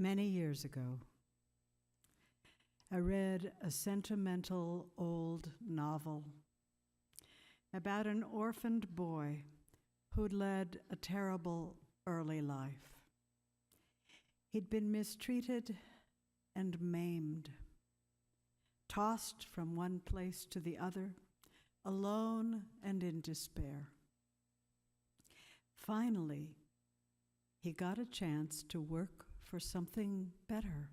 Many years ago, I read a sentimental old novel about an orphaned boy who'd led a terrible early life. He'd been mistreated and maimed, tossed from one place to the other, alone and in despair. Finally, he got a chance to work for something better,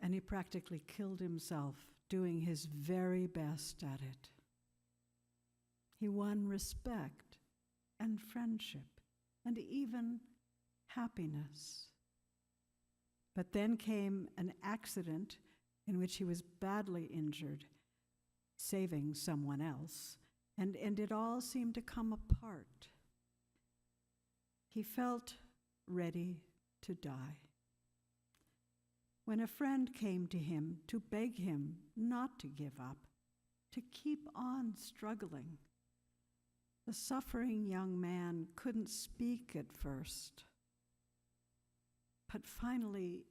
and he practically killed himself doing his very best at it. He won respect and friendship and even happiness. But then came an accident in which he was badly injured, saving someone else, and it all seemed to come apart. He felt ready to die. When a friend came to him to beg him not to give up, to keep on struggling, the suffering young man couldn't speak at first. But finally,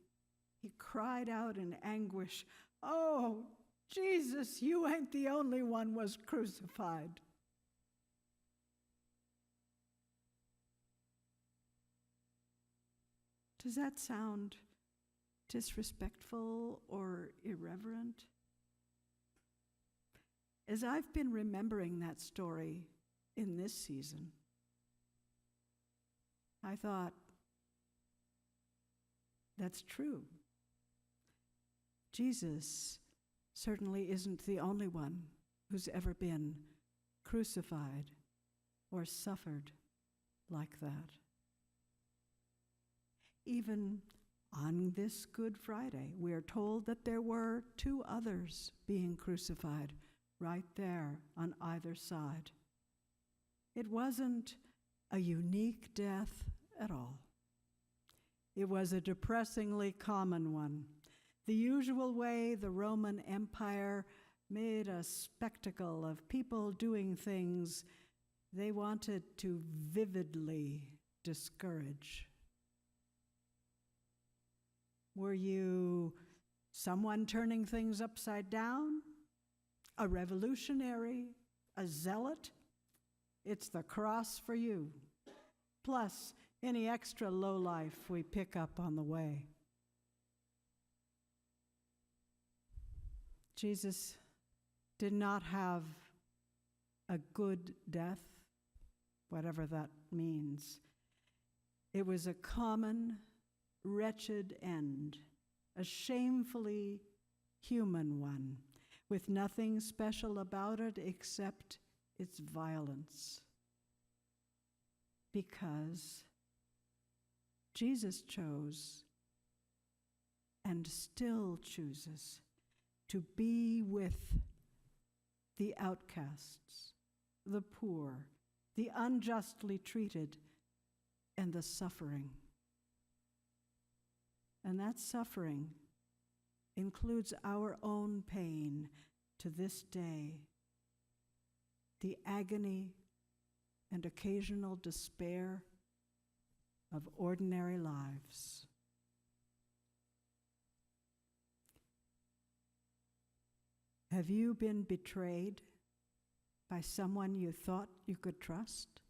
he cried out in anguish, "Oh, Jesus, you ain't the only one was crucified." Does that sound disrespectful or irreverent? As I've been remembering that story in this season, I thought, that's true. Jesus certainly isn't the only one who's ever been crucified or suffered like that. Even on this Good Friday, we are told that there were 2 others being crucified right there on either side. It wasn't a unique death at all. It was a depressingly common one, the usual way the Roman Empire made a spectacle of people doing things they wanted to vividly discourage. Were you someone turning things upside down? A revolutionary? A zealot? It's the cross for you. Plus, any extra lowlife we pick up on the way. Jesus did not have a good death, whatever that means. It was a common, wretched end, a shamefully human one, with nothing special about it except its violence. Because Jesus chose and still chooses to be with the outcasts, the poor, the unjustly treated, and the suffering. And that suffering includes our own pain to this day, the agony and occasional despair of ordinary lives. Have you been betrayed by someone you thought you could trust?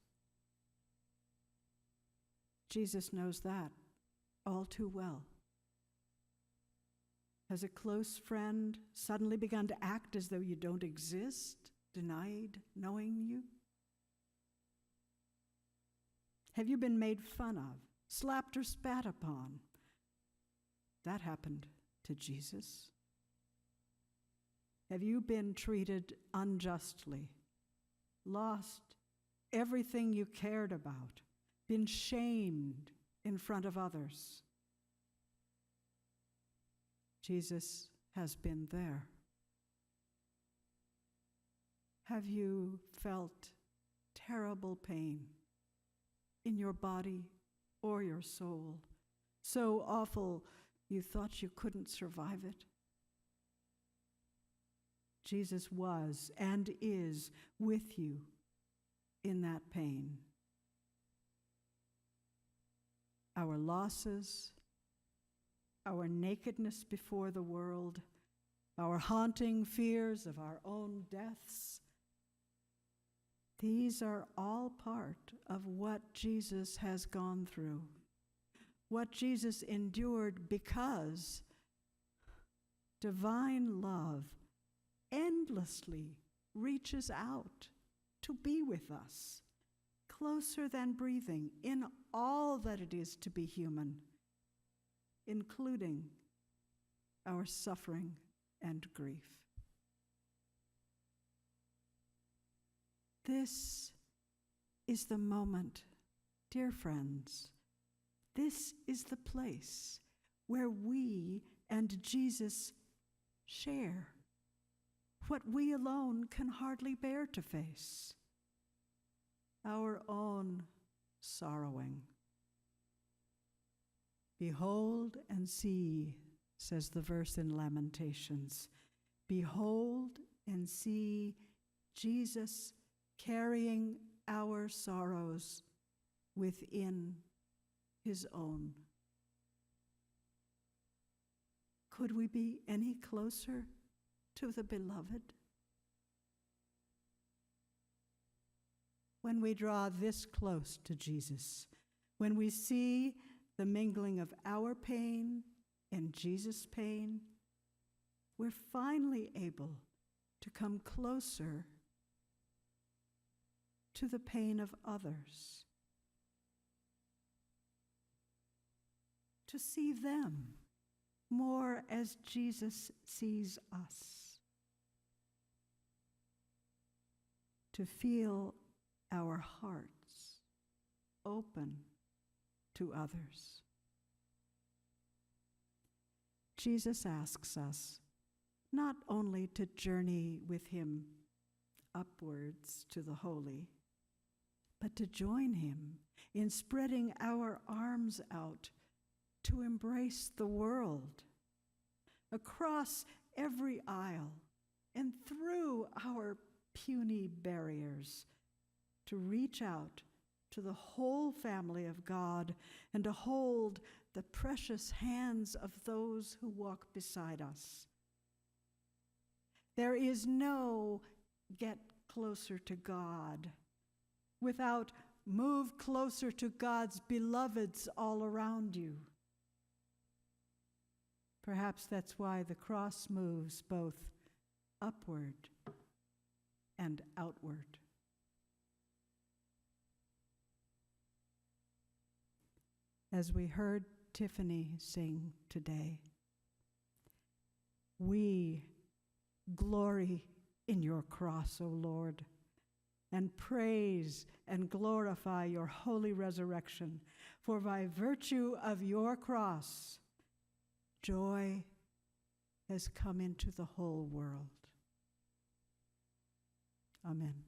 Jesus knows that all too well. Has a close friend suddenly begun to act as though you don't exist, denied knowing you? Have you been made fun of, slapped or spat upon? That happened to Jesus. Have you been treated unjustly, lost everything you cared about, been shamed in front of others? Jesus has been there. Have you felt terrible pain in your body or your soul, so awful you thought you couldn't survive it? Jesus was and is with you in that pain. Our losses our nakedness before the world, our haunting fears of our own deaths. These are all part of what Jesus has gone through, what Jesus endured, because divine love endlessly reaches out to be with us, closer than breathing, in all that it is to be human, including our suffering and grief. This is the moment, dear friends. This is the place where we and Jesus share what we alone can hardly bear to face, our own sorrowing. Behold and see, says the verse in Lamentations. Behold and see Jesus carrying our sorrows within his own. Could we be any closer to the beloved? When we draw this close to Jesus, when we see the mingling of our pain and Jesus' pain, we're finally able to come closer to the pain of others, to see them more as Jesus sees us, to feel our hearts open to others. Jesus asks us not only to journey with him upwards to the holy, but to join him in spreading our arms out to embrace the world, across every aisle and through our puny barriers, to reach out to the whole family of God and to hold the precious hands of those who walk beside us. There is no get closer to God without move closer to God's beloveds all around you. Perhaps that's why the cross moves both upward and outward. As we heard Tiffany sing today, we glory in your cross, O Lord, and praise and glorify your holy resurrection. For by virtue of your cross, joy has come into the whole world. Amen.